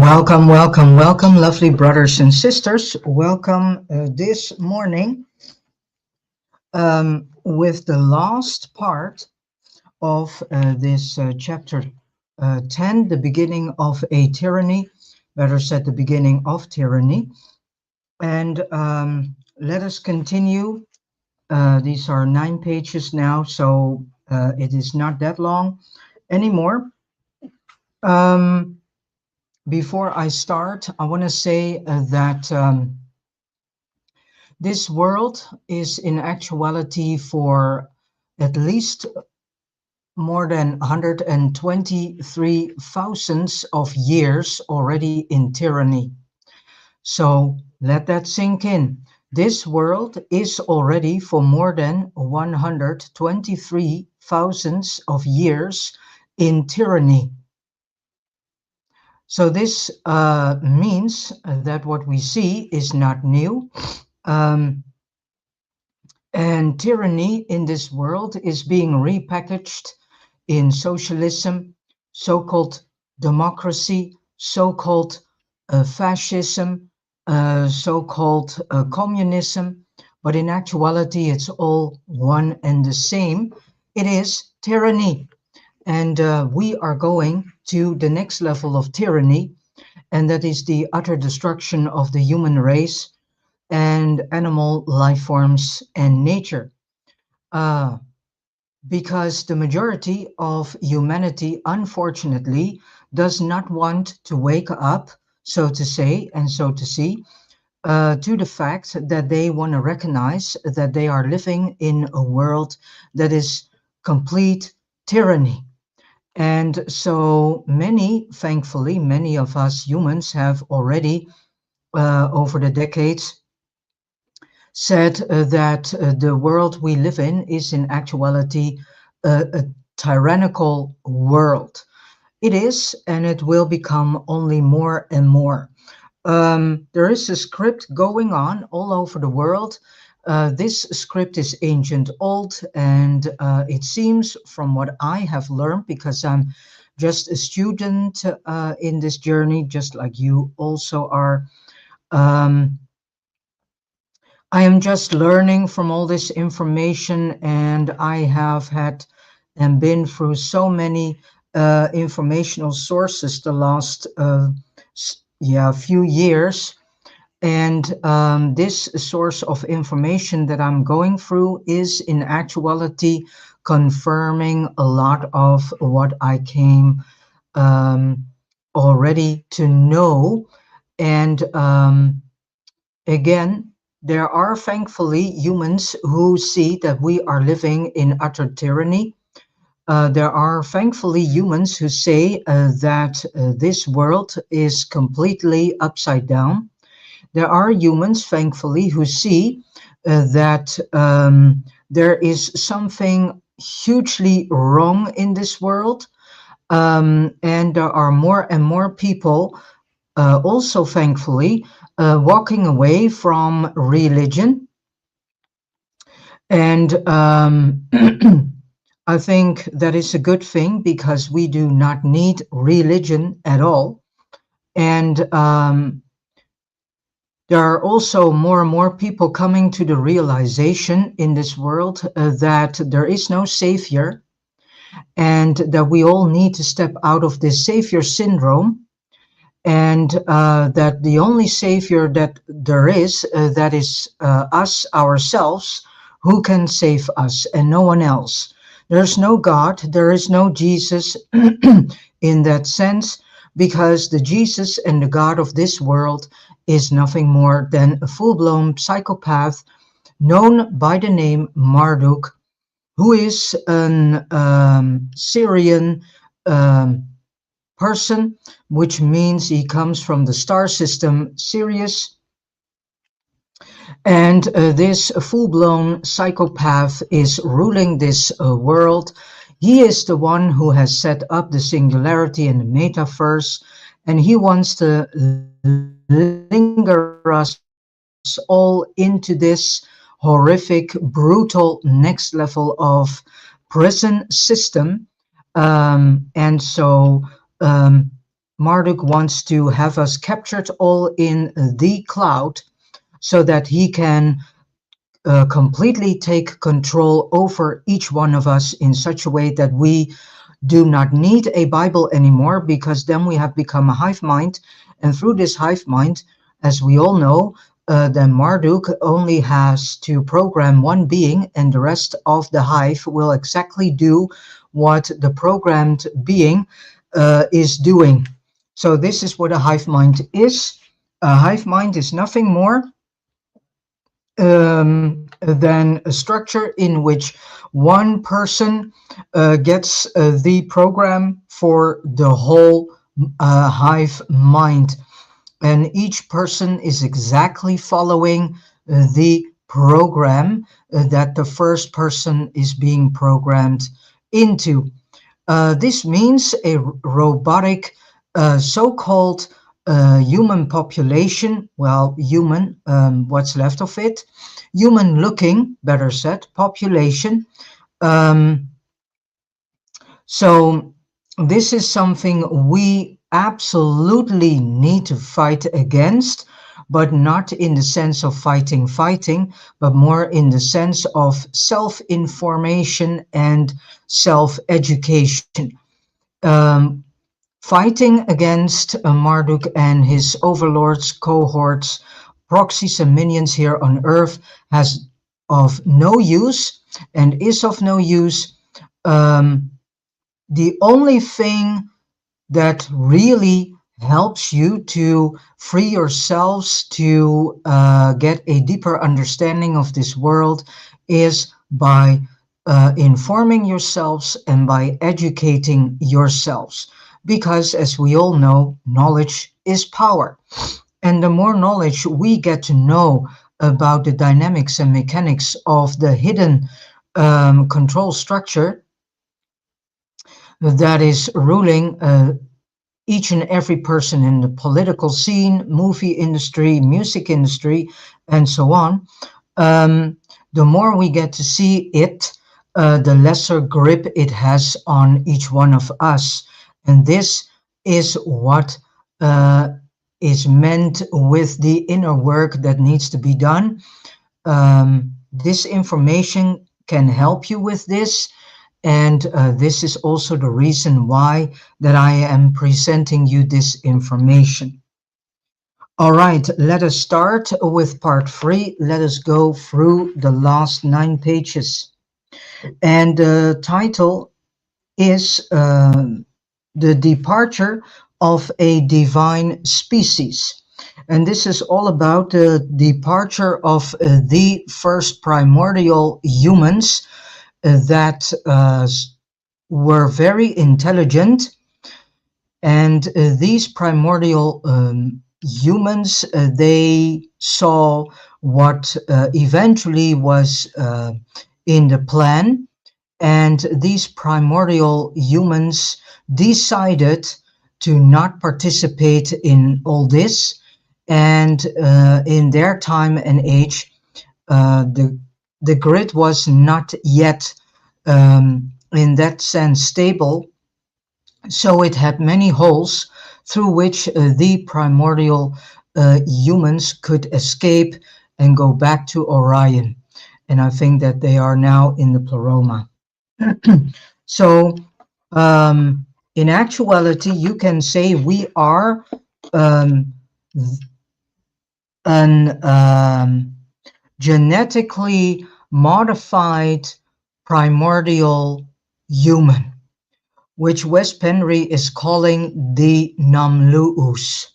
Welcome, welcome, welcome, lovely brothers and sisters. Welcome this morning with the last part of this chapter 10, the beginning of a tyranny, better said, the beginning of tyranny. And let us continue. These are 9 pages now, so it is not that long anymore. Before I start, I want to say that this world is in actuality for at least more than 123 thousands of years already in tyranny. So let that sink in. This world is already for more than 123 thousands of years in tyranny. So this means that what we see is not new. And tyranny in this world is being repackaged in socialism, so-called democracy, so-called fascism, so-called communism. But in actuality, it's all one and the same. It is tyranny. And we are going to the next level of tyranny, and that is the utter destruction of the human race and animal life forms and nature. Because the majority of humanity, unfortunately, does not want to wake up, so to say, and so to see, to the fact that they want to recognize that they are living in a world that is complete tyranny. And so many, thankfully, many of us humans have already, over the decades, said that the world we live in is in actuality a tyrannical world. It is, and it will become only more and more. There is a script going on all over the world. This script is ancient old, and it seems from what I have learned, because I'm just a student in this journey, just like you also are. I am just learning from all this information, and I have had and been through so many informational sources the last few years. And this source of information that I'm going through is in actuality confirming a lot of what I came already to know. And again, there are thankfully humans who see that we are living in utter tyranny. There are thankfully humans who say that this world is completely upside down. There are humans, thankfully, who see that there is something hugely wrong in this world. And there are more and more people, also thankfully, walking away from religion. And I think that is a good thing, because we do not need religion at all. And there are also more and more people coming to the realization in this world that there is no savior, and that we all need to step out of this savior syndrome, and that the only savior that there is, that is us, ourselves, who can save us, and no one else. There's no God, there is no Jesus in that sense, because the Jesus and the God of this world is nothing more than a full-blown psychopath known by the name Marduk, who is an Syrian person, which means he comes from the star system Sirius. And this full-blown psychopath is ruling this world. He is the one who has set up the singularity and the metaverse, and he wants to linger us all into this horrific, brutal next level of prison system. And so Marduk wants to have us captured all in the cloud so that he can completely take control over each one of us in such a way that we do not need a Bible anymore, because then we have become a hive mind. And through this hive mind, as we all know, then Marduk only has to program one being, and the rest of the hive will exactly do what the programmed being is doing. So this is what a hive mind is. A hive mind is nothing more than a structure in which one person gets the program for the whole hive mind. And each person is exactly following the program that the first person is being programmed into. This means a robotic, so-called human population, well, human, what's left of it, human looking, better said, population. Um, so this is something we absolutely need to fight against, but not in the sense of fighting, but more in the sense of self-information and self-education. Um, Fighting against Marduk and his overlords, cohorts, proxies, and minions here on Earth has of no use and is of no use. Um, the only thing that really helps you to free yourselves to get a deeper understanding of this world is by informing yourselves and by educating yourselves. Because, as we all know, knowledge is power. And the more knowledge we get to know about the dynamics and mechanics of the hidden control structure that is ruling each and every person in the political scene, movie industry, music industry, and so on, the more we get to see it, the lesser grip it has on each one of us. And this is what is meant with the inner work that needs to be done. This information can help you with this. And this is also the reason why that I am presenting you this information. All right, let us start with part 3. Let us go through the last 9 pages. And the title is The Departure of a Divine Species. And this is all about the departure of the first primordial humans that were very intelligent, and these primordial humans, they saw what eventually was in the plan, and these primordial humans decided to not participate in all this, and in their time and age, the grid was not yet in that sense stable, so it had many holes through which the primordial humans could escape and go back to Orion. And I think that they are now in the Pleroma. So in actuality, you can say we are an genetically modified primordial human, which Wes Penre is calling the Namlu'us.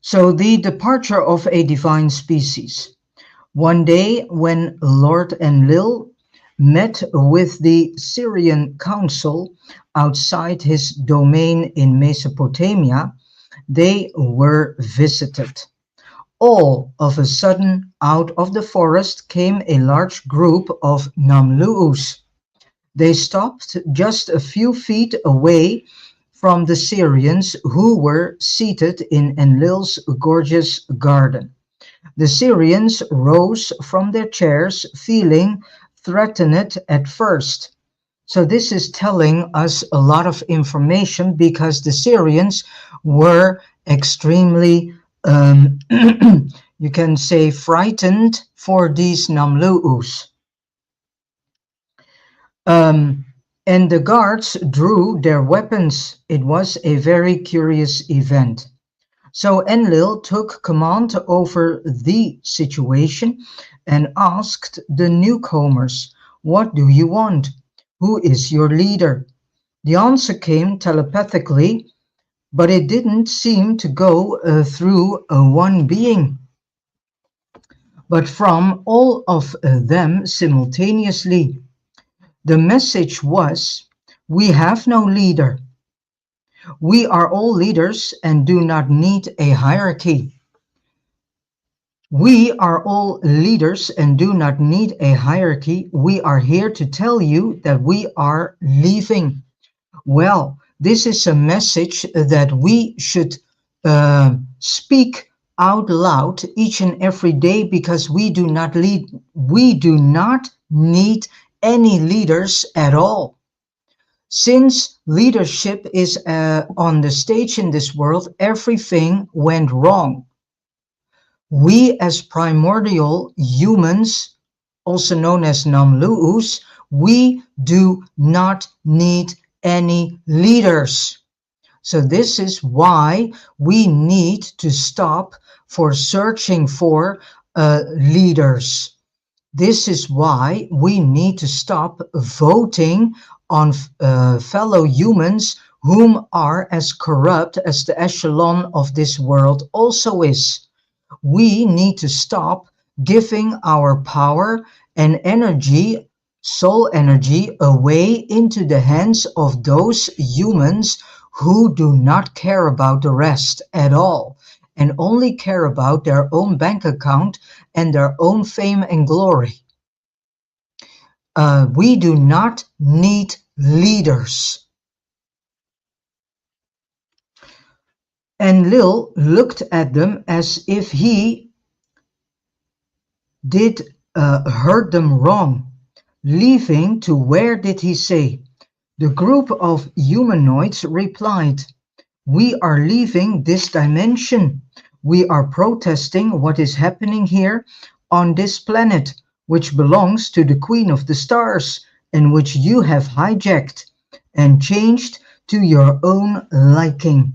So the departure of a divine species. One day when Lord Enlil met with the Syrian council outside his domain in Mesopotamia, they were visited. All of a sudden, out of the forest came a large group of Namlu'us. They stopped just a few feet away from the Syrians, who were seated in Enlil's gorgeous garden. The Syrians rose from their chairs, feeling threatened at first. So this is telling us a lot of information because the Syrians were extremely, you can say, frightened for these Namlu'us. Um, and the guards drew their weapons. It was a very curious event. So Enlil took command over the situation and asked the newcomers, "What do you want? Who is your leader?" The answer came telepathically, but it didn't seem to go through one being, but from all of them simultaneously. The message was, "We have no leader. We are all leaders and do not need a hierarchy. We are all leaders and do not need a hierarchy. We are here to tell you that we are leaving." Well, this is a message that we should speak out loud each and every day, because we do not need any leaders at all. Since leadership is on the stage in this world, everything went wrong. We as primordial humans, also known as Namlu'us, we do not need any leaders. So this is why we need to stop for searching for leaders. This is why we need to stop voting on fellow humans whom are as corrupt as the echelon of this world also is. We need to stop giving our power and energy, soul energy, away into the hands of those humans who do not care about the rest at all and only care about their own bank account and their own fame and glory. We do not need leaders. And Lil looked at them as if he did heard them wrong. "Leaving to where did he say?" The group of humanoids replied, "We are leaving this dimension. We are protesting what is happening here on this planet, which belongs to the Queen of the Stars, and which you have hijacked and changed to your own liking."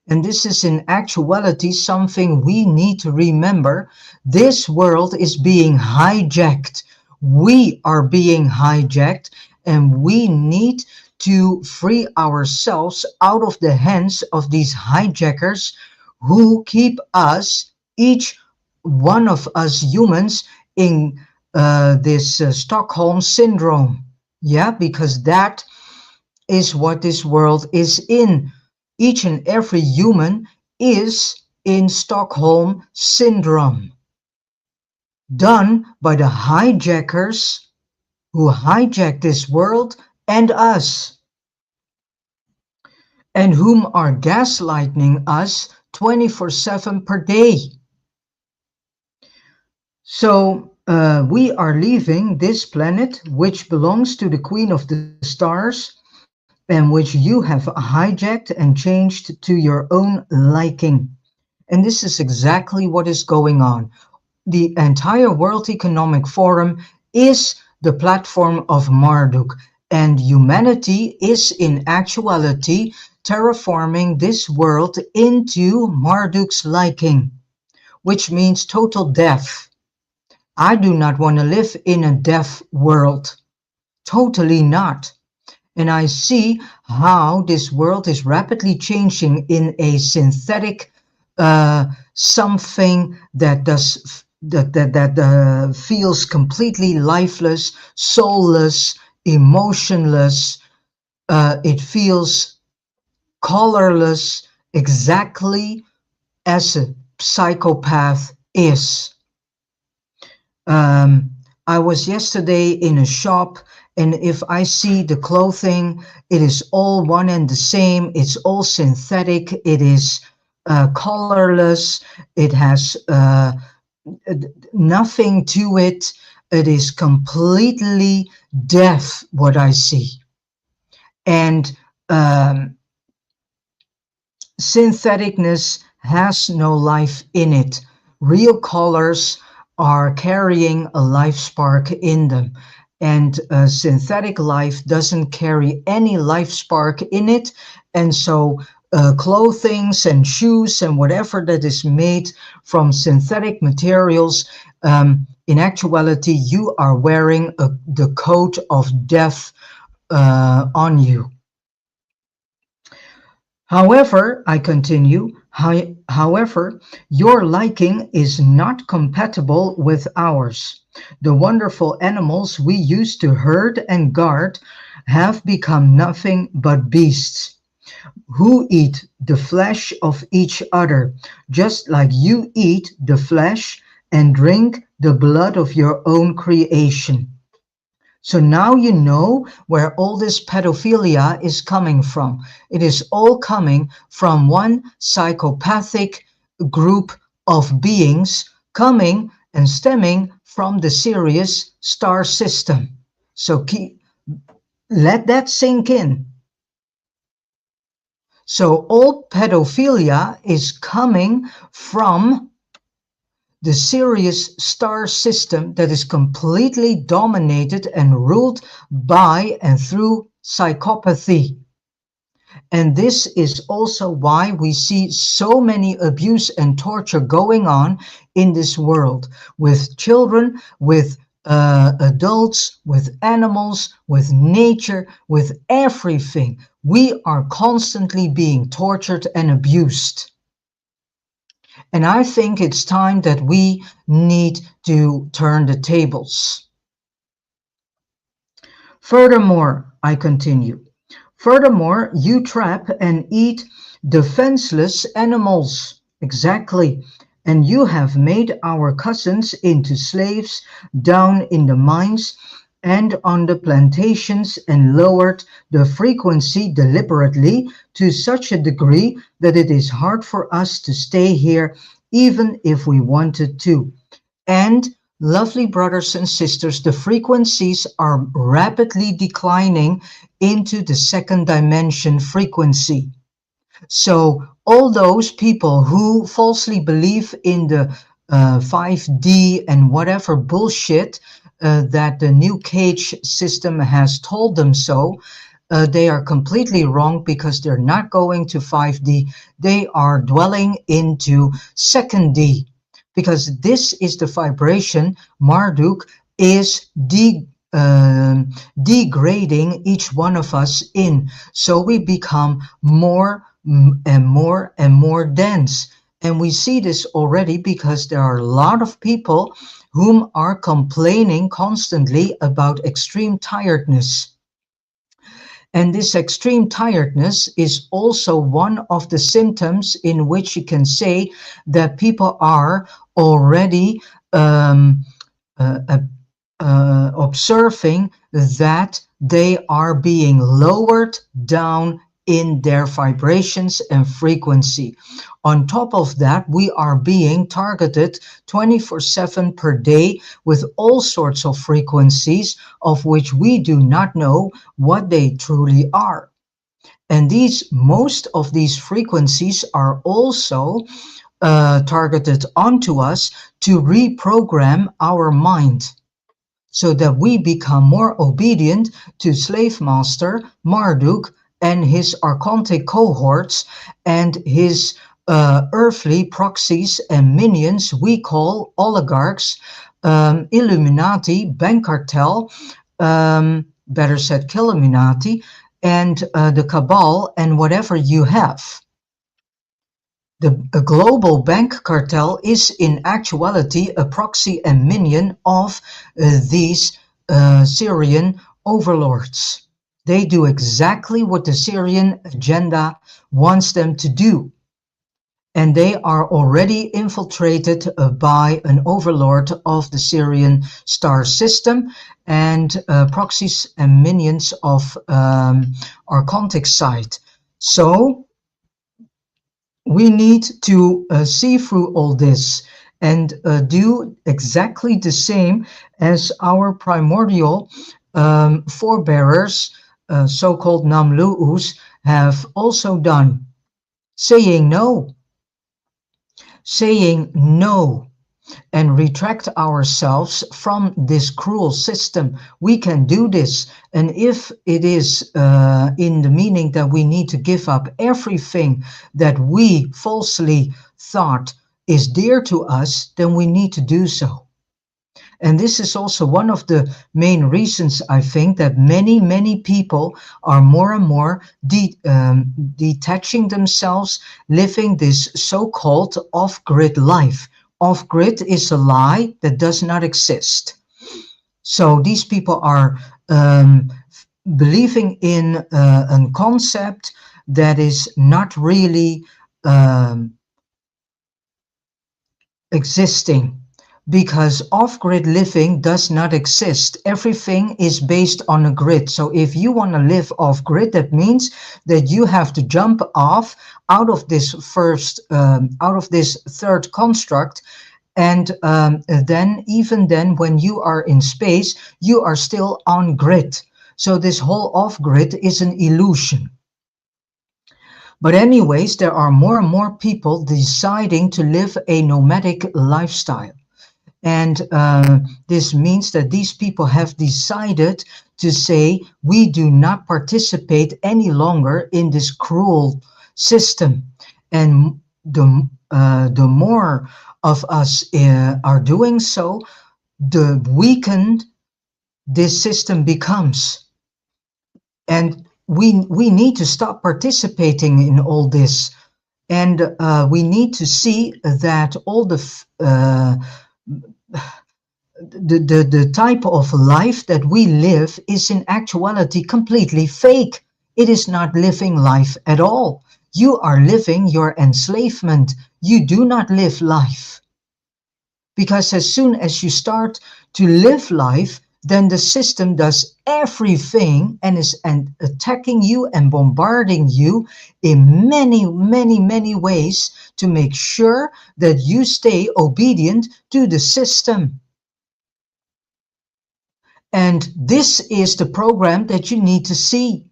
And this is in actuality something we need to remember. This world is being hijacked. We are being hijacked, and we need to free ourselves out of the hands of these hijackers who keep us, each one of us humans, in this Stockholm syndrome. Yeah, because that is what this world is in. Each and every human is in Stockholm syndrome, done by the hijackers who hijack this world and us, and whom are gaslighting us 24/7 per day. So we are leaving this planet, which belongs to the Queen of the Stars, and which you have hijacked and changed to your own liking. And this is exactly what is going on. The entire World Economic Forum is the platform of Marduk, and humanity is in actuality terraforming this world into Marduk's liking, which means total death. I do not want to live in a deaf world. Totally not. And I see how this world is rapidly changing in a synthetic something that feels completely lifeless, soulless, emotionless. It feels colorless, exactly as a psychopath is. I was yesterday in a shop, and if I see the clothing, it is all one and the same. It's all synthetic. It is colorless. It has nothing to it. It is completely deaf, what I see. And um, syntheticness has no life in it. Real colors are carrying a life spark in them. And synthetic life doesn't carry any life spark in it. And so clothings and shoes and whatever that is made from synthetic materials, in actuality, you are wearing the coat of death on you. However, I continue, however, your liking is not compatible with ours. The wonderful animals we used to herd and guard have become nothing but beasts who eat the flesh of each other, just like you eat the flesh and drink the blood of your own creation. So now you know where all this pedophilia is coming from. It is all coming from one psychopathic group of beings coming and stemming from the Sirius star system. So let that sink in. So all pedophilia is coming from the Sirius star system that is completely dominated and ruled by and through psychopathy. And this is also why we see so many abuse and torture going on in this world with children, with adults, with animals, with nature, with everything. We are constantly being tortured and abused. And I think it's time that we need to turn the tables. Furthermore, I continue. Furthermore, you trap and eat defenseless animals. Exactly. And you have made our cousins into slaves down in the mines and on the plantations and lowered the frequency deliberately to such a degree that it is hard for us to stay here even if we wanted to. And lovely brothers and sisters, the frequencies are rapidly declining into the second dimension frequency. So all those people who falsely believe in the 5D and whatever bullshit that the new cage system has told them so, they are completely wrong because they're not going to 5D. They are dwelling into second D because this is the vibration Marduk is degrading each one of us in. So we become more and more and more dense. And we see this already because there are a lot of people whom are complaining constantly about extreme tiredness. And this extreme tiredness is also one of the symptoms in which you can say that people are already uh, uh, observing that they are being lowered down in their vibrations and frequency. On top of that, we are being targeted 24/7 per day with all sorts of frequencies of which we do not know what they truly are. And most of these frequencies are also targeted onto us to reprogram our mind so that we become more obedient to slave master Marduk and his archontic cohorts and his earthly proxies and minions we call oligarchs, Illuminati, bank cartel, better said Killuminati, and the cabal and whatever you have. A global bank cartel is in actuality a proxy and minion of these Syrian overlords. They do exactly what the Syrian agenda wants them to do. And they are already infiltrated by an overlord of the Syrian star system and proxies and minions of Archontic side. So we need to see through all this and do exactly the same as our primordial forebearers so-called Namlu'us have also done. Saying no, and retract ourselves from this cruel system. We can do this. And if it is in the meaning that we need to give up everything that we falsely thought is dear to us, then we need to do so. And this is also one of the main reasons, I think, that many people are more and more detaching themselves, living this so-called off-grid life. Off-grid is a lie that does not exist. So these people are believing in a concept that is not really existing, because off-grid living does not exist. Everything is based on a grid. So if you want to live off-grid, that means that you have to jump off out of this third construct. And then when you are in space, you are still on grid. So this whole off-grid is an illusion. But anyways, there are more and more people deciding to live a nomadic lifestyle. And this means that these people have decided to say, we do not participate any longer in this cruel system. And the more of us are doing so, the weakened this system becomes. And we need to stop participating in all this. And we need to see that all the type of life that we live is in actuality completely fake. It is not living life at all. You are living your enslavement. You do not live life. Because as soon as you start to live life, then the system does everything and is attacking you and bombarding you in many ways to make sure that you stay obedient to the system. And this is the program that you need to see.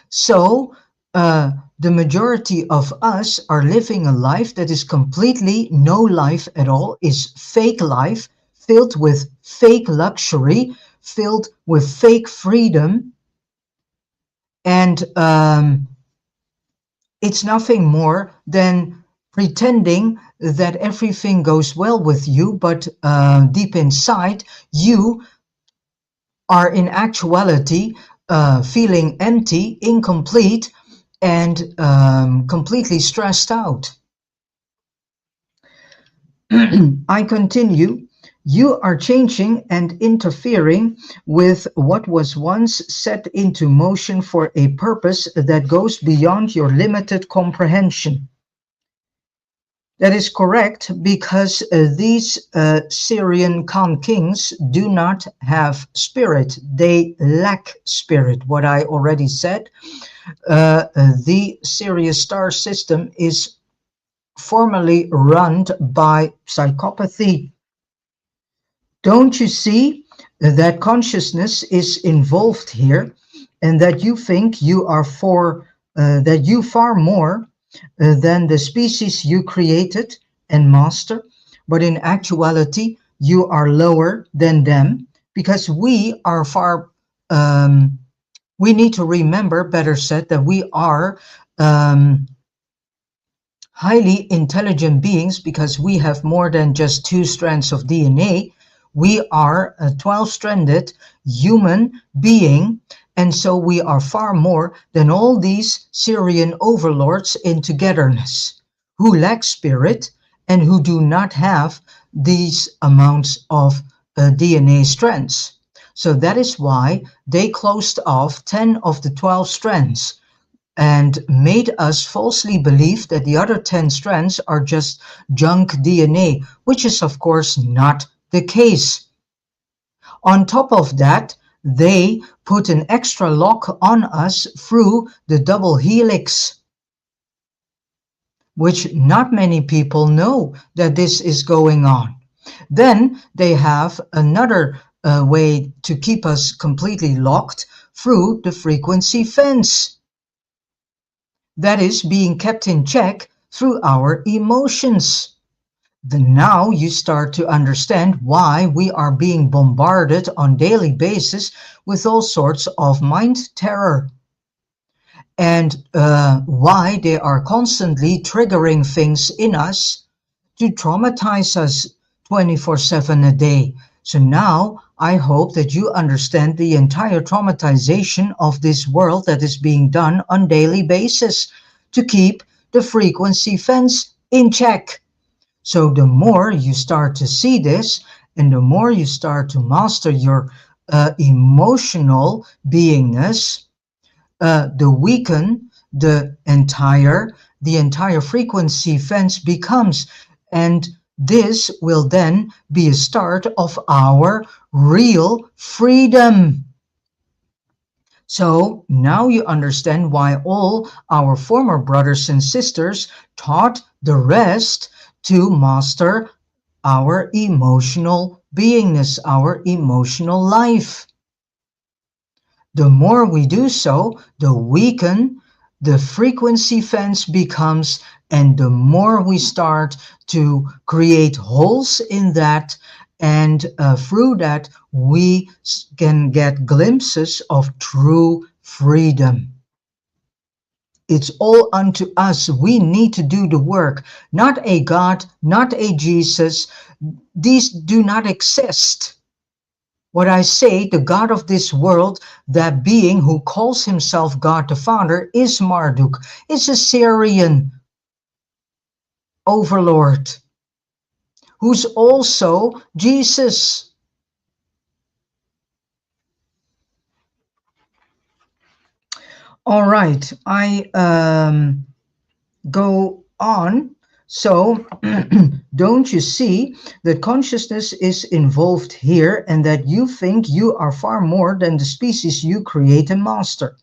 So the majority of us are living a life that is completely no life at all, is fake life, filled with fake luxury, filled with fake freedom. And it's nothing more than pretending that everything goes well with you, but deep inside, you are in actuality feeling empty, incomplete, and completely stressed out. I continue. You are changing and interfering with what was once set into motion for a purpose that goes beyond your limited comprehension. That is correct, because these Syrian Khan kings do not have spirit. They lack spirit. What I already said, the Sirius star system is formally run by psychopathy. Don't you see that consciousness is involved here, and that you think you are that you far more than the species you created and master, but in actuality you are lower than them, because we are far. We need to remember, better said, that we are highly intelligent beings, because we have more than just 2 strands of DNA. We are a 12-stranded human being, and so we are far more than all these Syrian overlords in togetherness, who lack spirit and who do not have these amounts of DNA strands. So that is why they closed off 10 of the 12 strands and made us falsely believe that the other 10 strands are just junk DNA, which is of course not the case. On top of that, they put an extra lock on us through the double helix, which not many people know that this is going on. Then they have another way to keep us completely locked through the frequency fence. That is being kept in check through our emotions. Then now you start to understand why we are being bombarded on daily basis with all sorts of mind terror. And why they are constantly triggering things in us to traumatize us 24/7 a day. So now I hope that you understand the entire traumatization of this world that is being done on daily basis to keep the frequency fence in check. So the more you start to see this, and the more you start to master your emotional beingness, the weaken the entire frequency fence becomes. And this will then be a start of our real freedom. So now you understand why all our former brothers and sisters taught the rest to master our emotional beingness, our emotional life. The more we do so, the weaken the frequency fence becomes, and the more we start to create holes in that, and through that we can get glimpses of true freedom. It's all unto us. We need to do the work. Not a God, not a Jesus. These do not exist. What I say, the God of this world, that being who calls himself God the Father, is Marduk, is a Syrian overlord, who's also Jesus. All right, I go on. So don't you see that consciousness is involved here, and that you think you are far more than the species you create and master?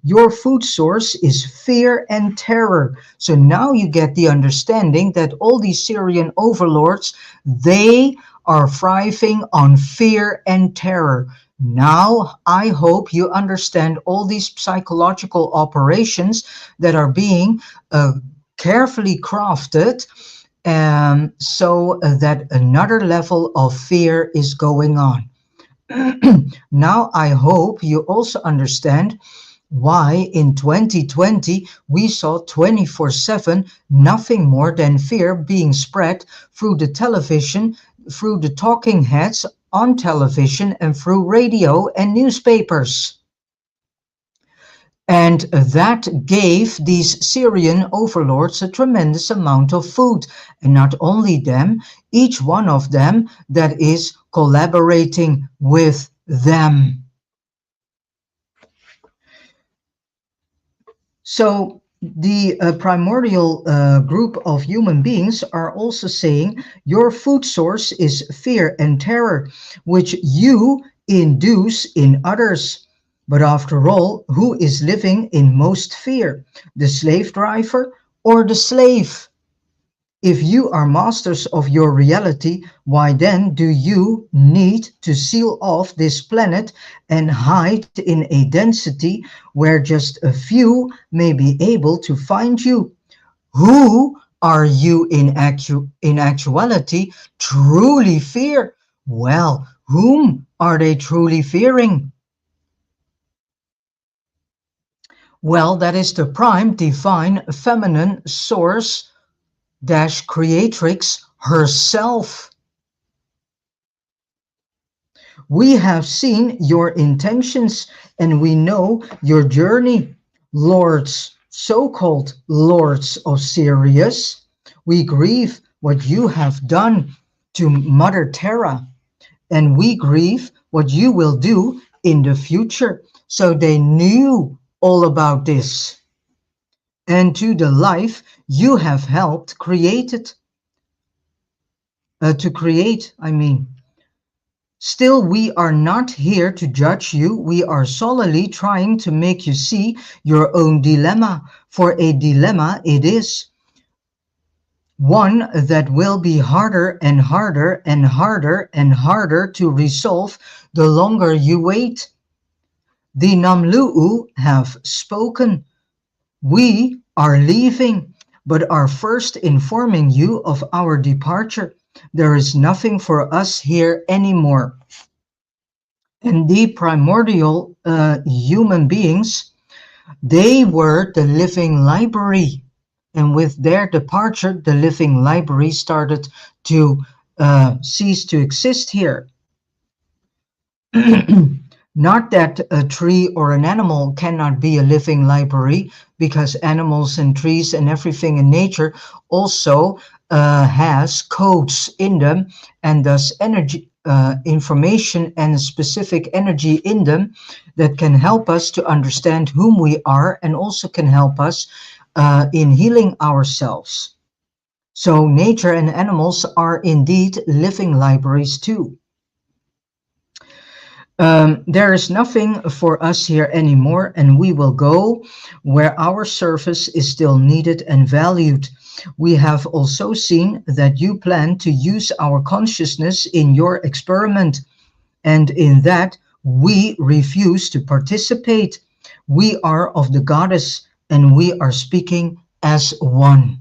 Your food source is fear and terror. So now you get the understanding that all these Syrian overlords, they are thriving on fear and terror. Now I hope you understand all these psychological operations that are being carefully crafted, so that another level of fear is going on. Now I hope you also understand why in 2020 we saw 24/7 nothing more than fear being spread through the television, through the talking heads on television, and through radio and newspapers. And that gave these Syrian overlords a tremendous amount of food. And not only them, each one of them that is collaborating with them. So the primordial group of human beings are also saying your food source is fear and terror, which you induce in others. But after all, who is living in most fear, the slave driver or the slave? If you are masters of your reality, why then do you need to seal off this planet and hide in a density where just a few may be able to find you? Who are you in actuality truly fear? Well, whom are they truly fearing? Well, that is the prime divine feminine source dash creatrix herself. We have seen your intentions and we know your journey, lords, so-called lords of Sirius. We grieve what you have done to Mother Terra, and we grieve what you will do in the future. So they knew all about this. And to the life you have helped created, to create, I mean. Still, we are not here to judge you. We are solely trying to make you see your own dilemma. For a dilemma it is. One that will be harder and harder and harder and harder to resolve the longer you wait. The Namlu'u have spoken. We are leaving, but are first informing you of our departure. There is nothing for us here anymore. And the primordial human beings, they were the living library. And with their departure, the living library started to cease to exist here. Not that a tree or an animal cannot be a living library, because animals and trees and everything in nature also has codes in them, and thus energy, information and specific energy in them that can help us to understand whom we are, and also can help us in healing ourselves. So nature and animals are indeed living libraries too. There is nothing for us here anymore, and we will go where our service is still needed and valued. We have also seen that you plan to use our consciousness in your experiment, and in that we refuse to participate. We are of the goddess, and we are speaking as one.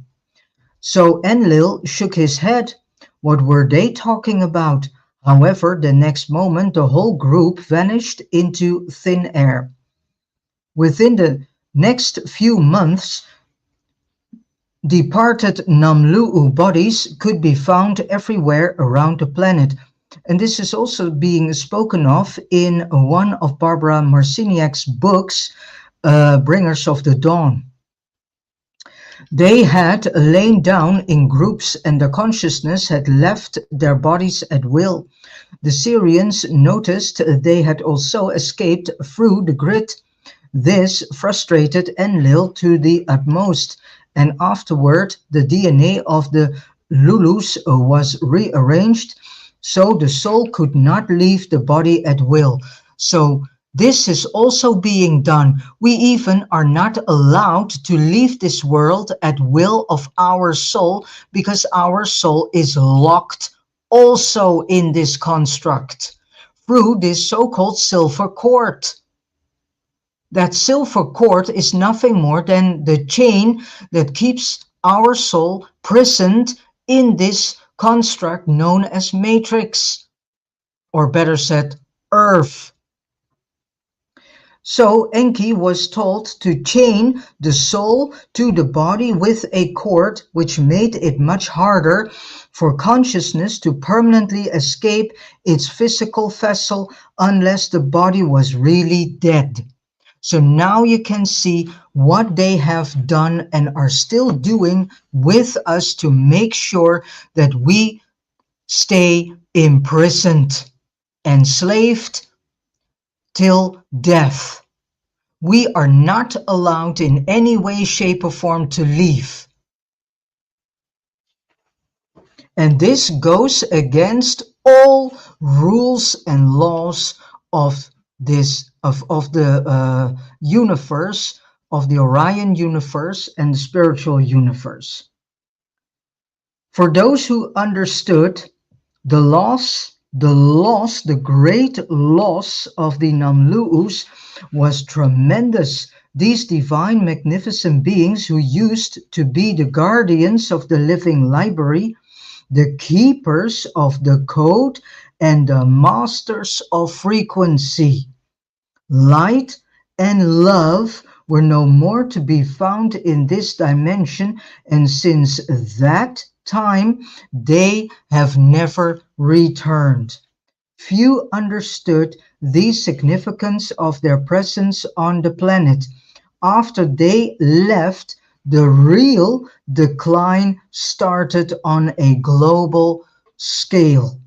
So Enlil shook his head. What were they talking about? However, the next moment the whole group vanished into thin air. Within the next few months, departed Namlu'u bodies could be found everywhere around the planet. And this is also being spoken of in one of Barbara Marciniak's books, Bringers of the Dawn. They had lain down in groups, and their consciousness had left their bodies at will. The Syrians noticed they had also escaped through the grid. This frustrated Enlil to the utmost, and afterward the DNA of the Lulus was rearranged so the soul could not leave the body at will. So this is also being done. We even are not allowed to leave this world at will of our soul, because our soul is locked also in this construct through this so-called silver cord. That silver cord is nothing more than the chain that keeps our soul prisoned in this construct known as matrix, or better said, earth. So Enki was told to chain the soul to the body with a cord, which made it much harder for consciousness to permanently escape its physical vessel unless the body was really dead. So now you can see what they have done and are still doing with us to make sure that we stay imprisoned, enslaved till death. We are not allowed in any way, shape, or form to leave. And this goes against all rules and laws of the universe, of the Orion universe and the spiritual universe. For those who understood the the great loss of the Namlu'us was tremendous. These divine, magnificent beings who used to be the guardians of the living library, the keepers of the code, and the masters of frequency. Light and love were no more to be found in this dimension, and since that time they have never returned. Few understood the significance of their presence on the planet. After they left, the real decline started on a global scale.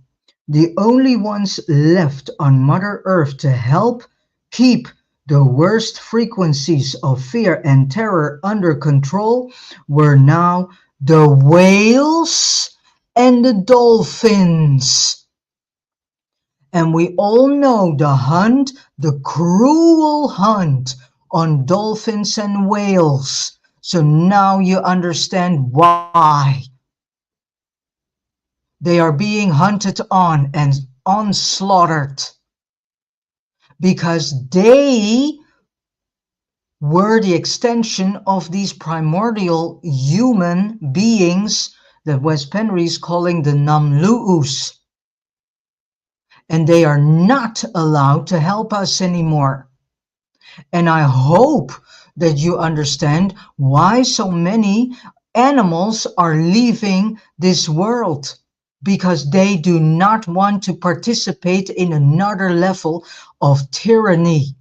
The only ones left on Mother Earth to help keep the worst frequencies of fear and terror under control were now the whales and the dolphins. And we all know the hunt, the cruel hunt on dolphins and whales. So now you understand why they are being hunted on and slaughtered. because they were the extension of these primordial human beings that Wes Penre is calling the Namlu'us. And they are not allowed to help us anymore. And I hope that you understand why so many animals are leaving this world, because they do not want to participate in another level of tyranny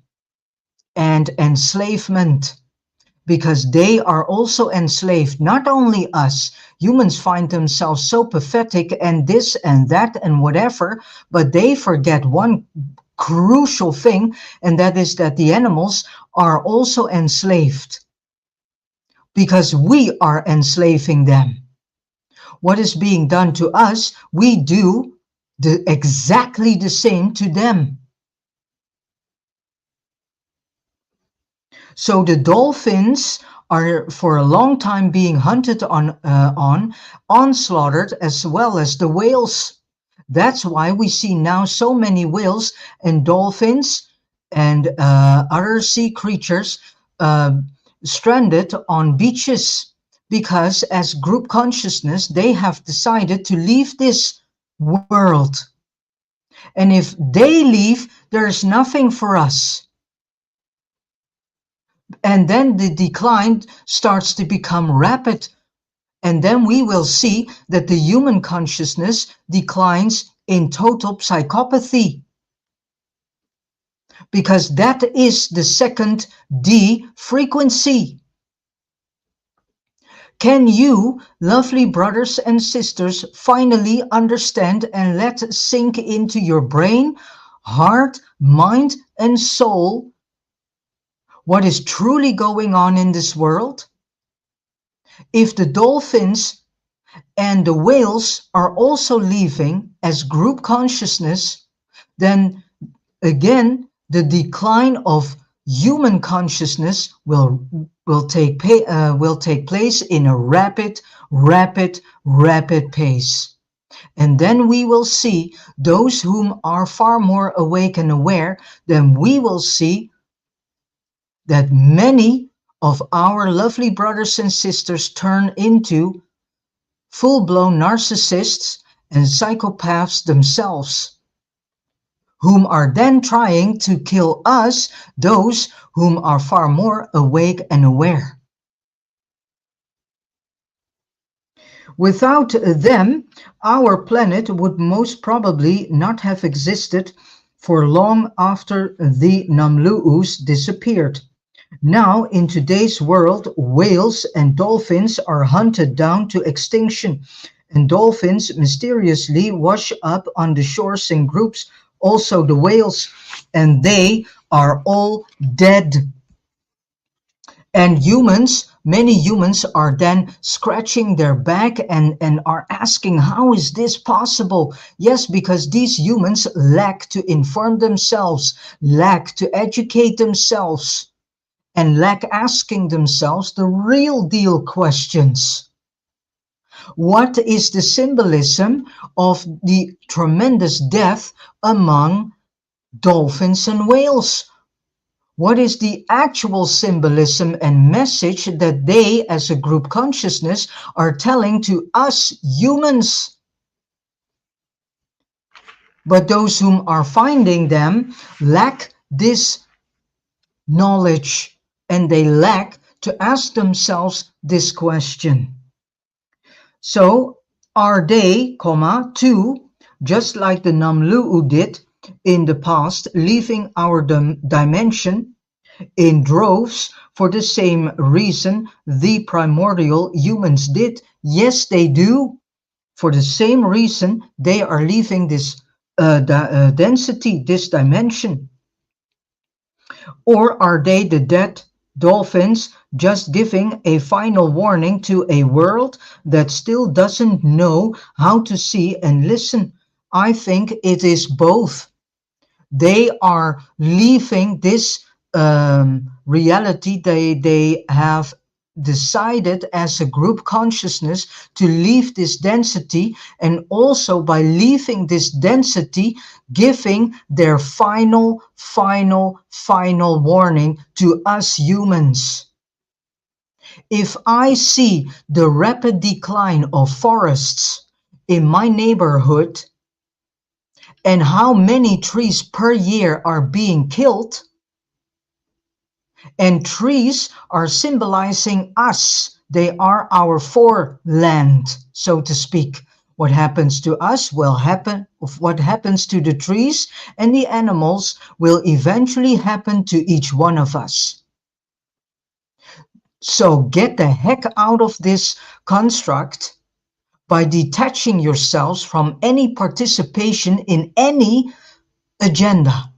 and enslavement, because they are also enslaved. Not only us, humans find themselves so pathetic and this and that and whatever, but they forget one crucial thing, and that is that the animals are also enslaved, because we are enslaving them. What is being done to us, we do exactly the same to them. So the dolphins are for a long time being hunted onslaughtered, as well as the whales. That's why we see now so many whales and dolphins and other sea creatures stranded on beaches, because as group consciousness, they have decided to leave this world. And if they leave, there's nothing for us. And then the decline starts to become rapid. And then we will see that the human consciousness declines in total psychopathy. Because that is the second D frequency. Can you, lovely brothers and sisters, finally understand and let sink into your brain, heart, mind, and soul what is truly going on in this world? If the dolphins and the whales are also leaving as group consciousness, then again the decline of human consciousness will take place in a rapid pace. And then we will see those whom are far more awake and aware. Then we will see that many of our lovely brothers and sisters turn into full-blown narcissists and psychopaths themselves, whom are then trying to kill us, those whom are far more awake and aware. Without them, our planet would most probably not have existed for long after the Namlu'us disappeared. Now, in today's world, whales and dolphins are hunted down to extinction, and dolphins mysteriously wash up on the shores in groups, also the whales, and they are all dead. And many humans are then scratching their back and are asking, how is this possible? Yes, because these humans lack to inform themselves, lack to educate themselves, and lack asking themselves the real deal questions. What is the symbolism of the tremendous death among dolphins and whales? What is the actual symbolism and message that they, as a group consciousness, are telling to us humans? But those whom are finding them lack this knowledge, and they lack to ask themselves this question. So are they, too, just like the Namlu'u did in the past, leaving our dimension in droves for the same reason the primordial humans did? Yes, they do. For the same reason they are leaving this density, this dimension. Or are they the dead dolphins just giving a final warning to a world that still doesn't know how to see and listen? I think it is both. They are leaving this reality they have decided as a group consciousness to leave this density, and also by leaving this density, giving their final warning to us humans. If I see the rapid decline of forests in my neighborhood and how many trees per year are being killed, and trees are symbolizing us. They are our foreland, so to speak. What happens to us will happen, what happens to the trees and the animals will eventually happen to each one of us. So get the heck out of this construct by detaching yourselves from any participation in any agenda.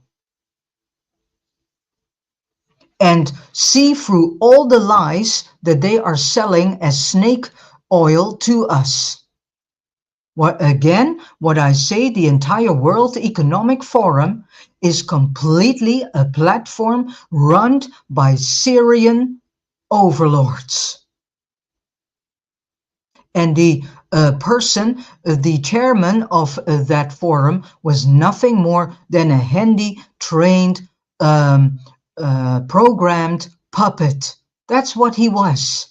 And see through all the lies that they are selling as snake oil to us. What I say, the entire World Economic Forum is completely a platform run by Syrian overlords. And the the chairman of that forum was nothing more than a handy, trained, programmed puppet. That's what he was.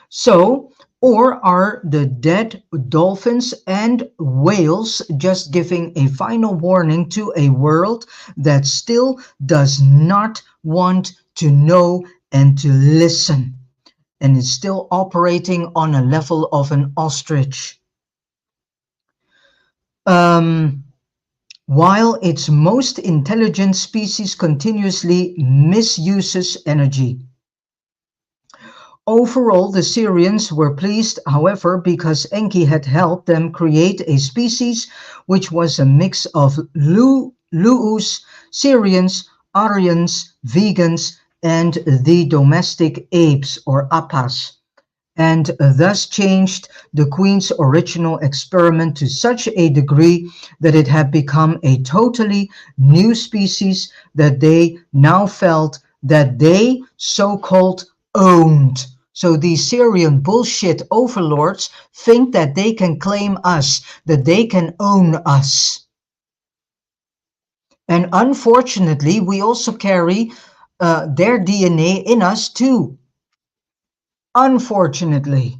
So, or are the dead dolphins and whales just giving a final warning to a world that still does not want to know and to listen, and is still operating on a level of an ostrich? While its most intelligent species continuously misuses energy. Overall, the Syrians were pleased, however, because Enki had helped them create a species which was a mix of Luus, Syrians, Aryans, vegans, and the domestic apes or appas, and thus changed the Queen's original experiment to such a degree that it had become a totally new species that they now felt that they so-called owned. So these Syrian bullshit overlords think that they can claim us, that they can own us. And unfortunately, we also carry their DNA in us too. Unfortunately,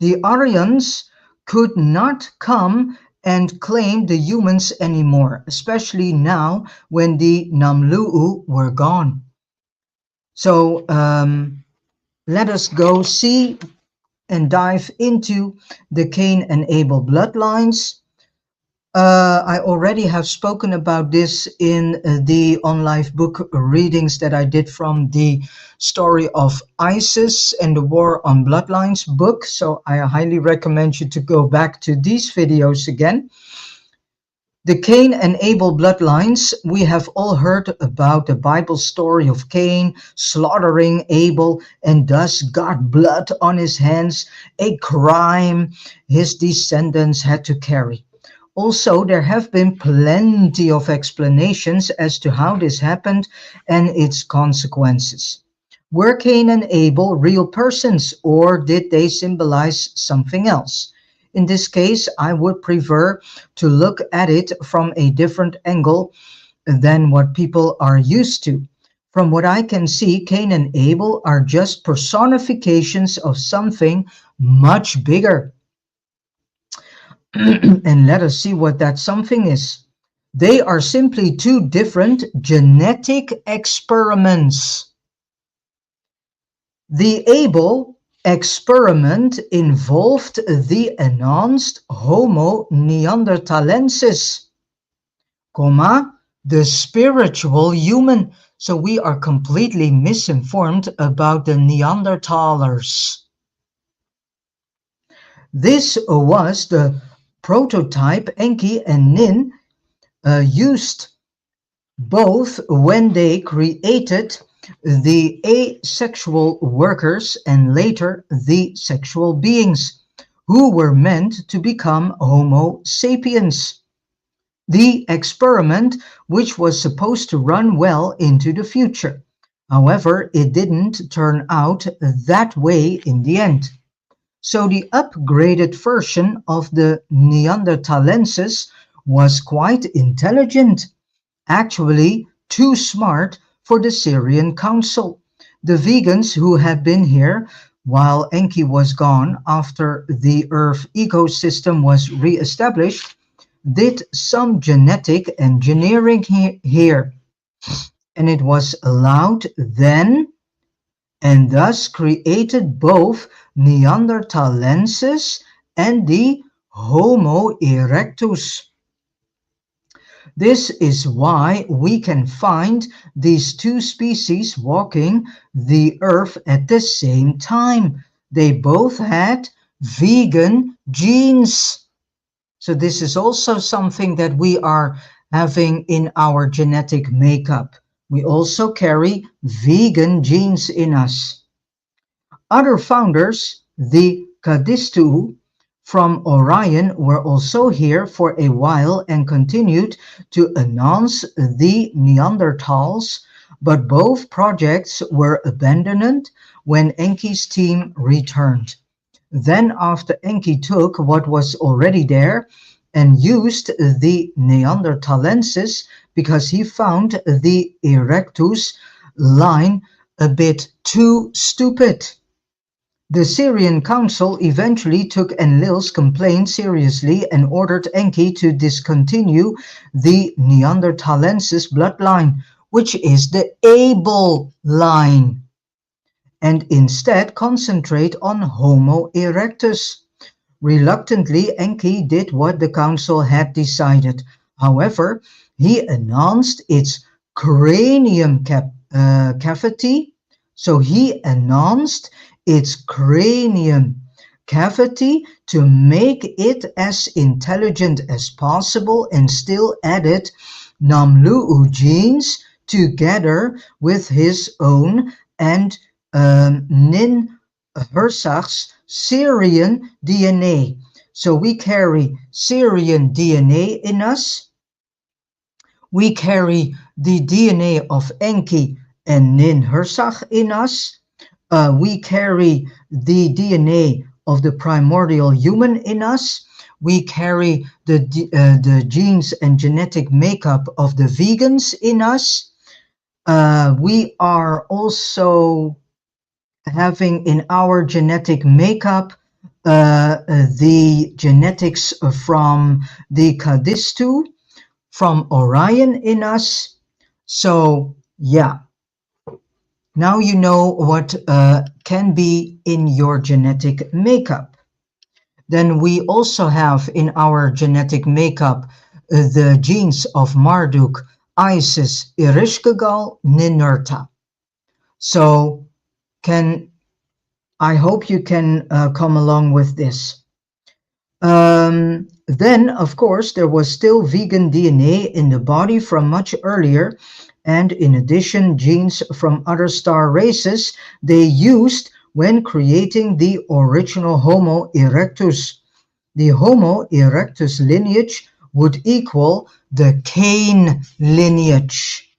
the Aryans could not come and claim the humans anymore, especially now when the Namlu'u were gone. So let us go see and dive into the Cain and Abel bloodlines. I already have spoken about this in the on-live book readings that I did from the story of Isis and the War on Bloodlines book. So I highly recommend you to go back to these videos again. The Cain and Abel bloodlines, we have all heard about the Bible story of Cain slaughtering Abel and thus got blood on his hands, a crime his descendants had to carry. Also, there have been plenty of explanations as to how this happened and its consequences. Were Cain and Abel real persons, or did they symbolize something else? In this case, I would prefer to look at it from a different angle than what people are used to. From what I can see, Cain and Abel are just personifications of something much bigger. And let us see what that something is. They are simply two different genetic experiments. The Abel experiment involved the enhanced Homo neanderthalensis, the spiritual human. So we are completely misinformed about the Neanderthalers. This was the prototype Enki and Nin used both when they created the asexual workers and later the sexual beings who were meant to become Homo sapiens. The experiment, which was supposed to run well into the future. However, it didn't turn out that way in the end. So the upgraded version of the Neanderthalensis was quite intelligent, actually too smart for the Syrian Council. The vegans who had been here while Enki was gone after the Earth ecosystem was re-established did some genetic engineering here, and it was allowed then and thus created both Neanderthalensis and the Homo erectus. This is why we can find these two species walking the earth at the same time. They both had vegan genes. So this is also something that we are having in our genetic makeup. We also carry vegan genes in us. Other founders, the Kadistu from Orion, were also here for a while and continued to announce the Neanderthals, but both projects were abandoned when Enki's team returned. Then after Enki took what was already there and used the Neanderthalensis because he found the Erectus line a bit too stupid. The Syrian council eventually took Enlil's complaint seriously and ordered Enki to discontinue the Neanderthalensis bloodline, which is the Abel line, and instead concentrate on Homo erectus. Reluctantly, Enki did what the council had decided. However, he announced its cranium cavity. So he announced its cranium cavity to make it as intelligent as possible and still added Namlu'u genes together with his own and Nin Herzag's Syrian DNA. So we carry Syrian DNA in us. We carry the DNA of Enki and Nin Herzag in us. We carry the DNA of the primordial human in us. We carry the genes and genetic makeup of the vegans in us. We are also having in our genetic makeup the genetics from the Kadistu, from Orion in us. So yeah, now you know what can be in your genetic makeup. Then we also have in our genetic makeup the genes of Marduk, Isis, Ereshkigal, Ninurta. So I hope you can come along with this. Then, of course, there was still vegan DNA in the body from much earlier, and in addition, genes from other star races they used when creating the original Homo erectus. The Homo erectus lineage would equal the Cain lineage,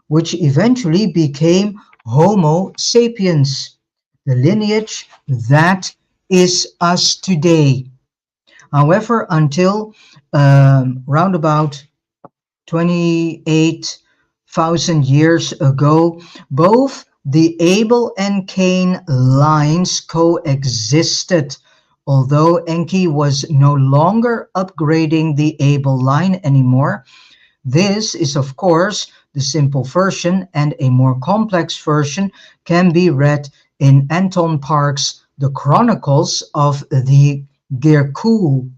which eventually became Homo sapiens, the lineage that is us today. However, until round about 28,000 years ago, both the Abel and Cain lines coexisted, although Enki was no longer upgrading the Abel line anymore. This is, of course, the simple version, and a more complex version can be read in Anton Park's The Chronicles of the Gerku.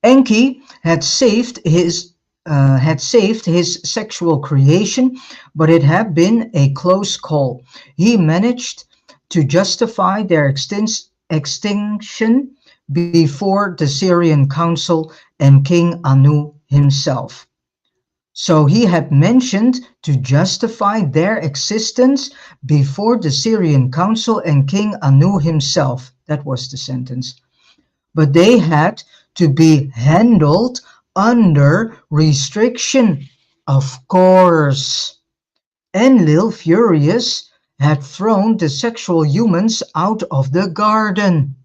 Enki had saved his sexual creation, but it had been a close call. He managed to justify their extinction before the Syrian council and King Anu himself. So he had mentioned to justify their existence before the Syrian council and King Anu himself. That was the sentence. But they had to be handled under restriction. Of course. Enlil, furious, had thrown the sexual humans out of the garden,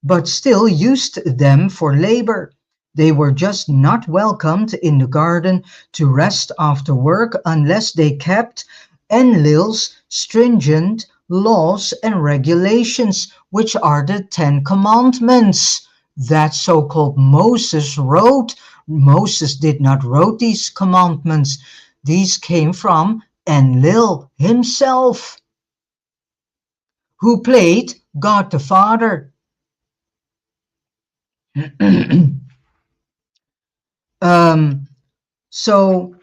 but still used them for labor. They were just not welcomed in the garden to rest after work unless they kept Enlil's stringent laws and regulations, which are the Ten Commandments that so-called Moses wrote. Moses did not wrote these commandments. These came from Enlil himself, who played God the Father. um, so,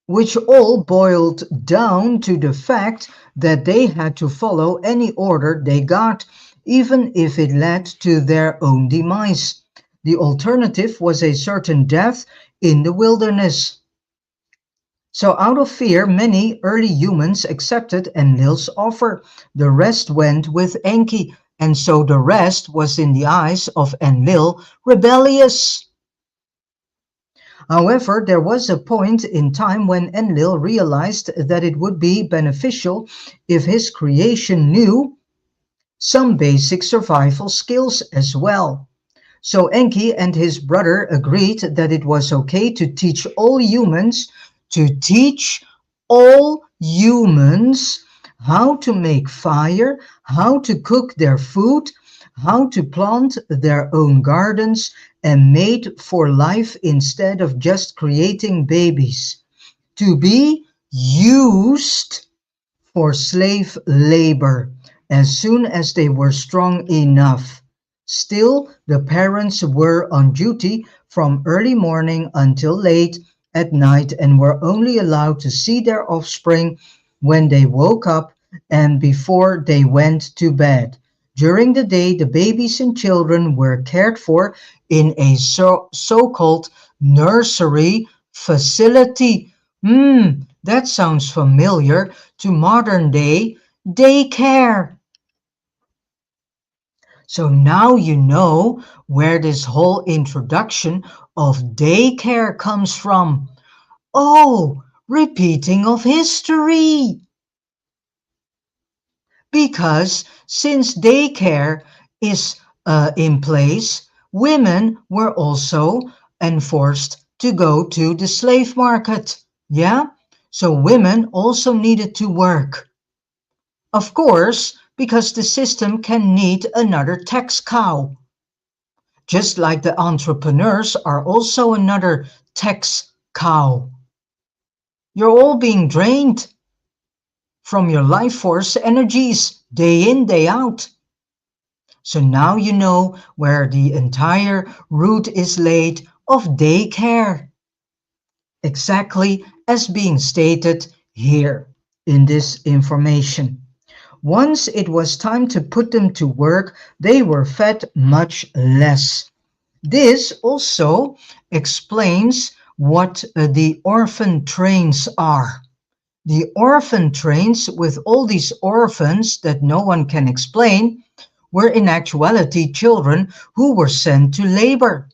which all boiled down to the fact that they had to follow any order they got, even if it led to their own demise. The alternative was a certain death in the wilderness. So out of fear, many early humans accepted Enlil's offer. The rest went with Enki, and so the rest was in the eyes of Enlil rebellious. However, there was a point in time when Enlil realized that it would be beneficial if his creation knew some basic survival skills as well. So Enki and his brother agreed that it was okay to teach all humans how to make fire, how to cook their food, how to plant their own gardens, and mate for life instead of just creating babies. To be used for slave labor as soon as they were strong enough. Still, the parents were on duty from early morning until late at night and were only allowed to see their offspring when they woke up and before they went to bed. During the day, the babies and children were cared for in a so-called nursery facility. That sounds familiar to modern day daycare. So now you know where this whole introduction of daycare comes from. Oh, repeating of history. Because since daycare is in place, women were also enforced to go to the slave market. Yeah? So women also needed to work. Of course, because the system can need another tax cow. Just like the entrepreneurs are also another tax cow. You're all being drained from your life force energies day in, day out. So now you know where the entire root is laid of daycare. Exactly as being stated here in this information. Once it was time to put them to work, they were fed much less. This also explains what the orphan trains are. The orphan trains with all these orphans that no one can explain were in actuality children who were sent to labor.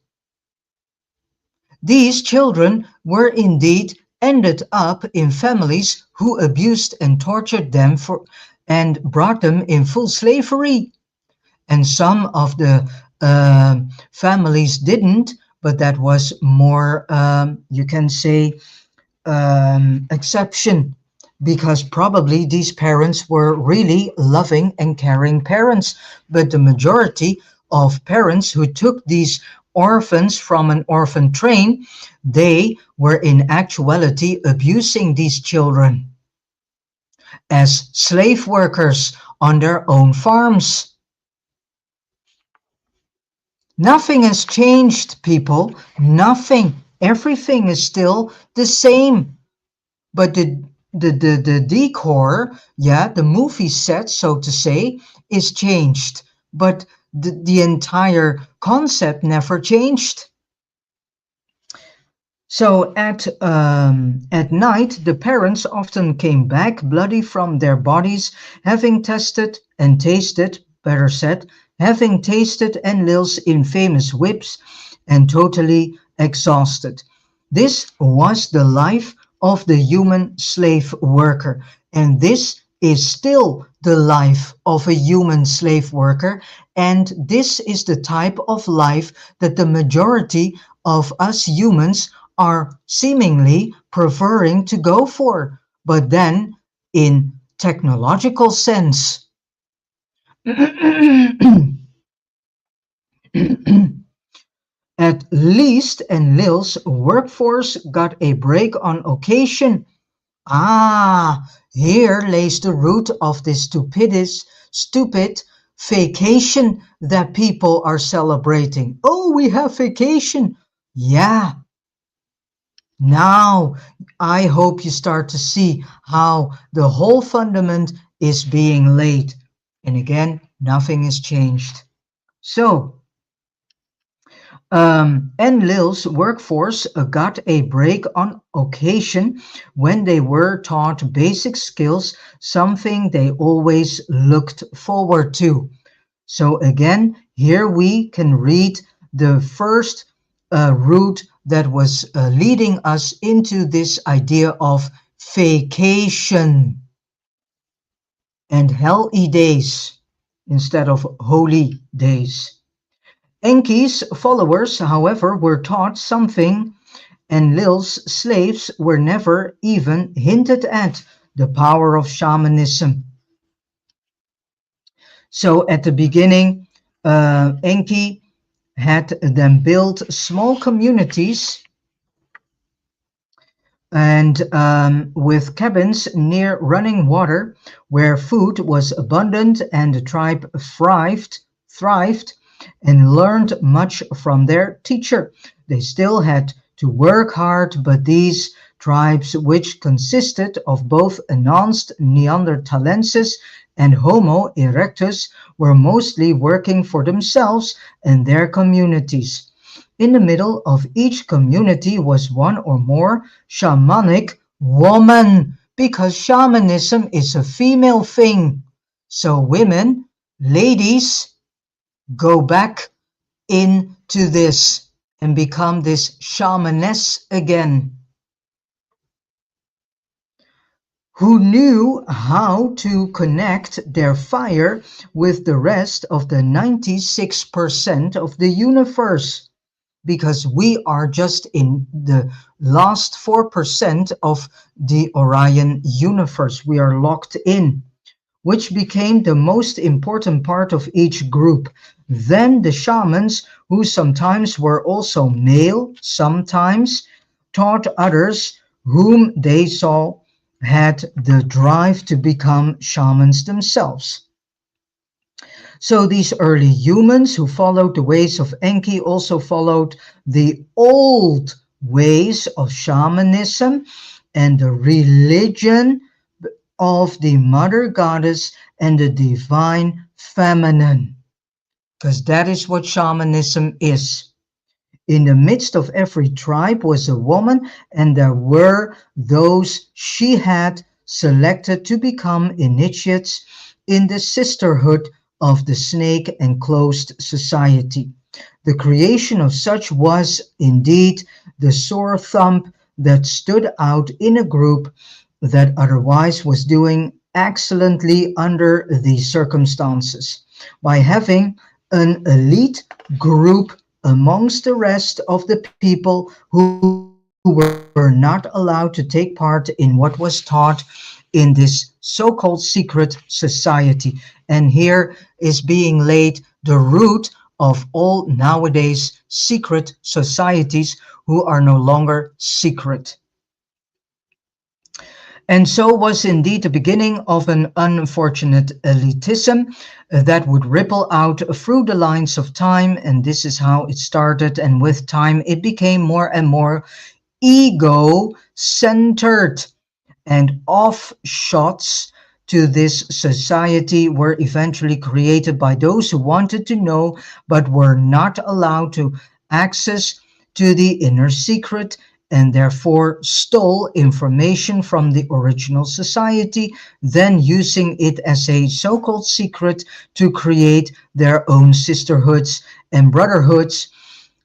These children were indeed ended up in families who abused and tortured them and brought them in full slavery. And some of the families didn't, but that was more, you can say, exception, because probably these parents were really loving and caring parents. But the majority of parents who took these orphans from an orphan train, they were in actuality abusing these children as slave workers on their own farms. Nothing has changed, people. Nothing. Everything is still the same. But the decor, yeah, the movie set, so to say, is changed. But the entire concept never changed. So at night, the parents often came back bloody from their bodies, having tested and tasted, better said, having tasted Enlil's infamous whips and totally exhausted. This was the life of the human slave worker, and this is still the life of a human slave worker, and this is the type of life that the majority of us humans are seemingly preferring to go for. But then, in technological sense, at least Enlil's workforce got a break on occasion. Ah, here lays the root of this stupid vacation that people are celebrating. Oh, we have vacation. Yeah, now I hope you start to see how the whole fundament is being laid. And again, nothing is changed. So, Enlil's workforce got a break on occasion when they were taught basic skills, something they always looked forward to. So again, here we can read the first route that was leading us into this idea of vacation and holy days instead of holy days. Enki's followers, however, were taught something, and Lil's slaves were never even hinted at: the power of shamanism. So at the beginning, Enki had them build small communities and with cabins near running water where food was abundant, and the tribe thrived and learned much from their teacher. They still had to work hard, but these tribes, which consisted of both enhanced Neanderthalensis and Homo erectus, were mostly working for themselves and their communities. In the middle of each community was one or more shamanic woman, because shamanism is a female thing. So women, ladies, go back into this and become this shamaness again, who knew how to connect their fire with the rest of the 96% of the universe, because we are just in the last 4% of the Orion universe. We are locked in, which became the most important part of each group. Then the shamans, who sometimes were also male, sometimes taught others whom they saw had the drive to become shamans themselves. So these early humans who followed the ways of Enki also followed the old ways of shamanism and the religion of the mother goddess and the divine feminine, because that is what shamanism is. In the midst of every tribe was a woman, and there were those she had selected to become initiates in the sisterhood of the snake enclosed society. The creation of such was indeed the sore thumb that stood out in a group that otherwise was doing excellently under these circumstances. By having an elite group amongst the rest of the people who were not allowed to take part in what was taught in this so-called secret society. And here is being laid the root of all nowadays secret societies who are no longer secret. And so was indeed the beginning of an unfortunate elitism that would ripple out through the lines of time. And this is how it started. And with time, it became more and more ego centered. And offshoots to this society were eventually created by those who wanted to know but were not allowed to access to the inner secret, and therefore stole information from the original society, then using it as a so-called secret to create their own sisterhoods and brotherhoods,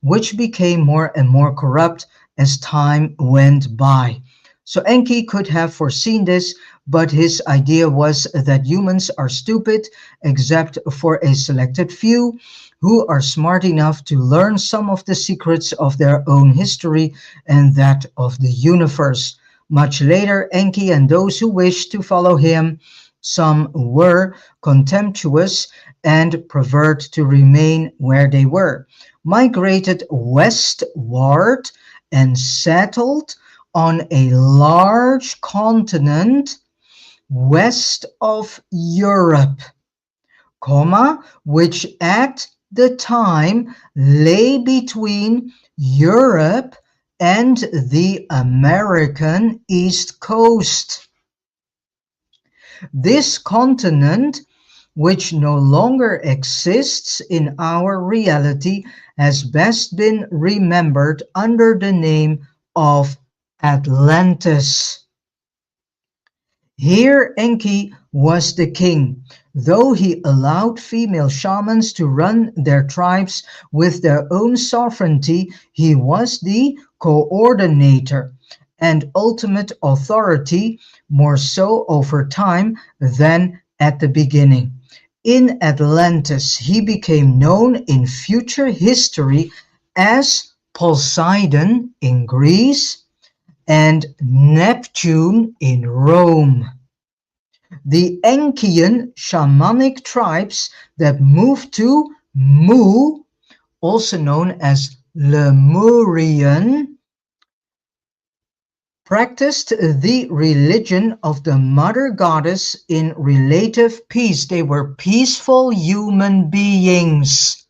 which became more and more corrupt as time went by. So Enki could have foreseen this, but his idea was that humans are stupid except for a selected few who are smart enough to learn some of the secrets of their own history and that of the universe. Much later, Enki and those who wished to follow him, some were contemptuous and preferred to remain where they were, migrated westward and settled on a large continent west of Europe, which at the time lay between Europe and the American East Coast. This continent, which no longer exists in our reality, has best been remembered under the name of Atlantis. Here Enki was the king, though he allowed female shamans to run their tribes with their own sovereignty. He was the coordinator and ultimate authority, more so over time than at the beginning. In Atlantis, he became known in future history as Poseidon in Greece and Neptune in Rome. The Enkian shamanic tribes that moved to Mu, also known as Lemurian, practiced the religion of the mother goddess in relative peace. They were peaceful human beings.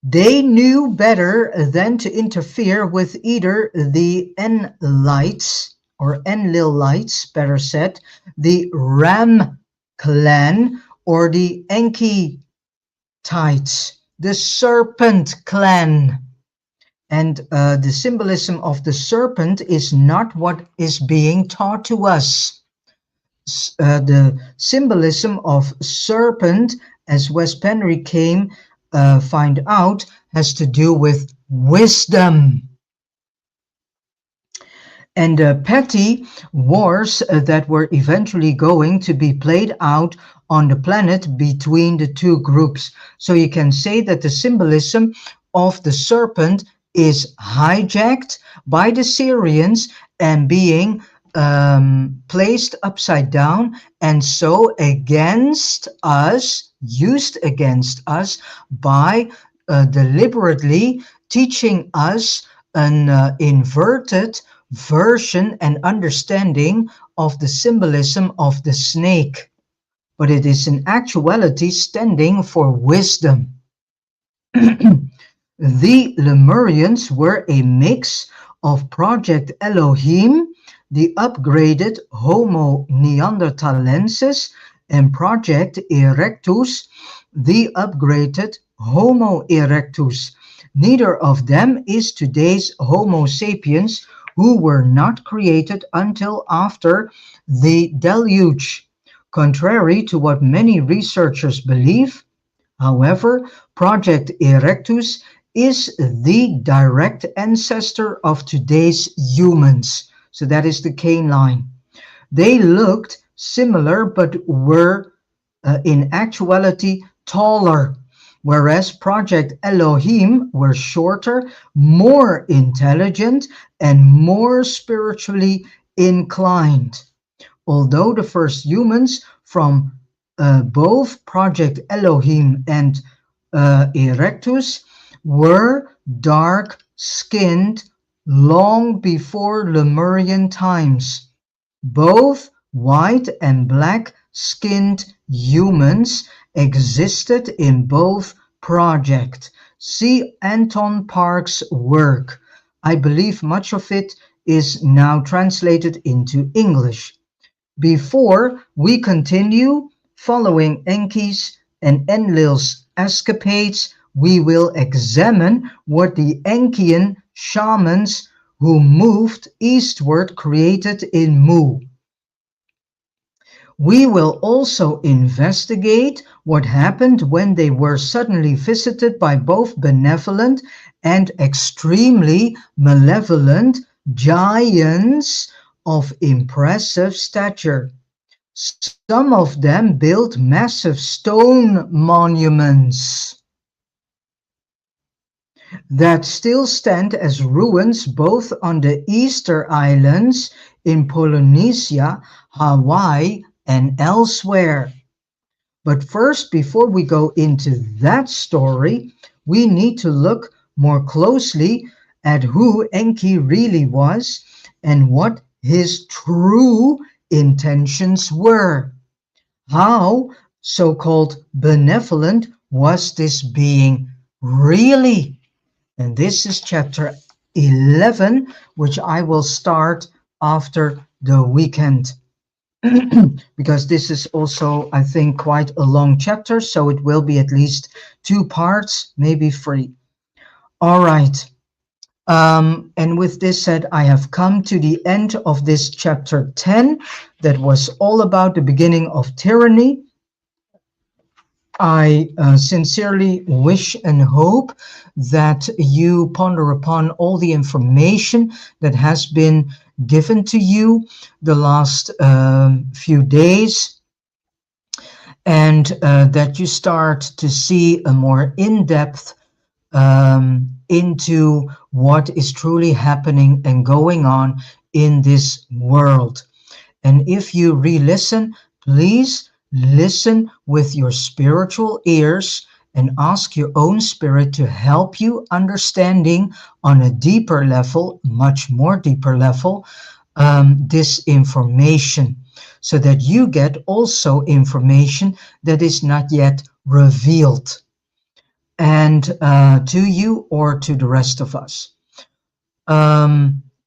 They knew better than to interfere with either the Enlites, or Enlilites, better said, the Ram clan, or the Enkitites, the Serpent clan. And the symbolism of the serpent is not what is being taught to us. The symbolism of serpent, as Wes Penre find out, has to do with wisdom. And petty wars that were eventually going to be played out on the planet between the two groups. So you can say that the symbolism of the serpent is hijacked by the Syrians and being placed upside down, and so against us, used against us by deliberately teaching us an inverted version and understanding of the symbolism of the snake. But it is in actuality standing for wisdom. The Lemurians were a mix of Project Elohim, the upgraded Homo neanderthalensis, and Project Erectus, the upgraded Homo erectus. Neither of them is today's Homo sapiens, who were not created until after the deluge. Contrary to what many researchers believe, however, Project Erectus is the direct ancestor of today's humans. So that is the Cain line. They looked similar but were in actuality taller, whereas Project Elohim were shorter, more intelligent, and more spiritually inclined. Although the first humans from both Project Elohim and Erectus were dark-skinned long before Lemurian times. Both white and black-skinned humans existed in both projects. See Anton Park's work. I believe much of it is now translated into English. Before we continue following Enki's and Enlil's escapades, we will examine what the Enkian shamans who moved eastward created in Mu. We will also investigate what happened when they were suddenly visited by both benevolent and extremely malevolent giants of impressive stature. Some of them built massive stone monuments that still stand as ruins both on the Easter Islands in Polynesia, Hawaii, and elsewhere. But first, before we go into that story, we need to look more closely at who Enki really was and what his true intentions were. How so-called benevolent was this being really? And this is chapter 11, which I will start after the weekend. Because this is also, I think, quite a long chapter, so it will be at least 2 parts, maybe 3. All right. And with this said, I have come to the end of this chapter 10 that was all about the beginning of tyranny. I sincerely wish and hope that you ponder upon all the information that has been given to you the last few days, and that you start to see a more in-depth into what is truly happening and going on in this world. And if you re-listen, please listen with your spiritual ears and ask your own spirit to help you understanding on a deeper level, much more deeper level, this information, so that you get also information that is not yet revealed and to you or to the rest of us.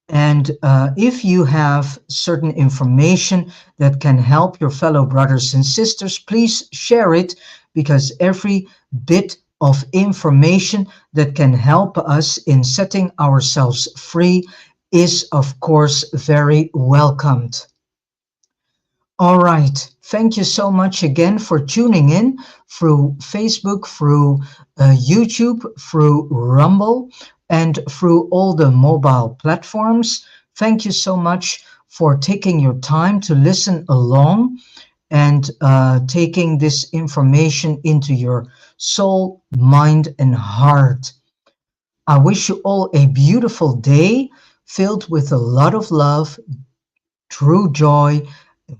And if you have certain information that can help your fellow brothers and sisters, please share it, because every bit of information that can help us in setting ourselves free is, of course, very welcomed. All right. Thank you so much again for tuning in through Facebook, through YouTube, through Rumble, and through all the mobile platforms. Thank you so much for taking your time to listen along and taking this information into your soul, mind, and heart. I wish you all a beautiful day filled with a lot of love, true joy,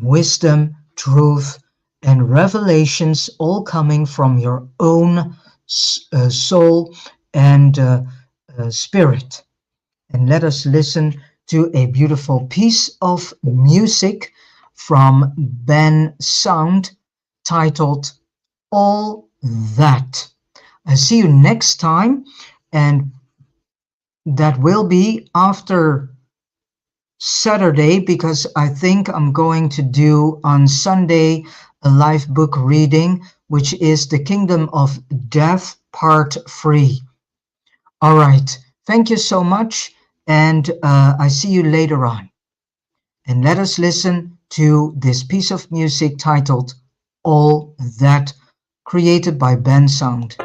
wisdom, truth, and revelations, all coming from your own soul and spirit. And let us listen to a beautiful piece of music from Ben Sound titled All That. I see you next time, and that will be after Saturday, because I think I'm going to do on Sunday a live book reading, which is The Kingdom of Death, Part 3. All right. Thank you so much, and I see you later on. And let us listen to this piece of music titled All That, created by Ben Sound.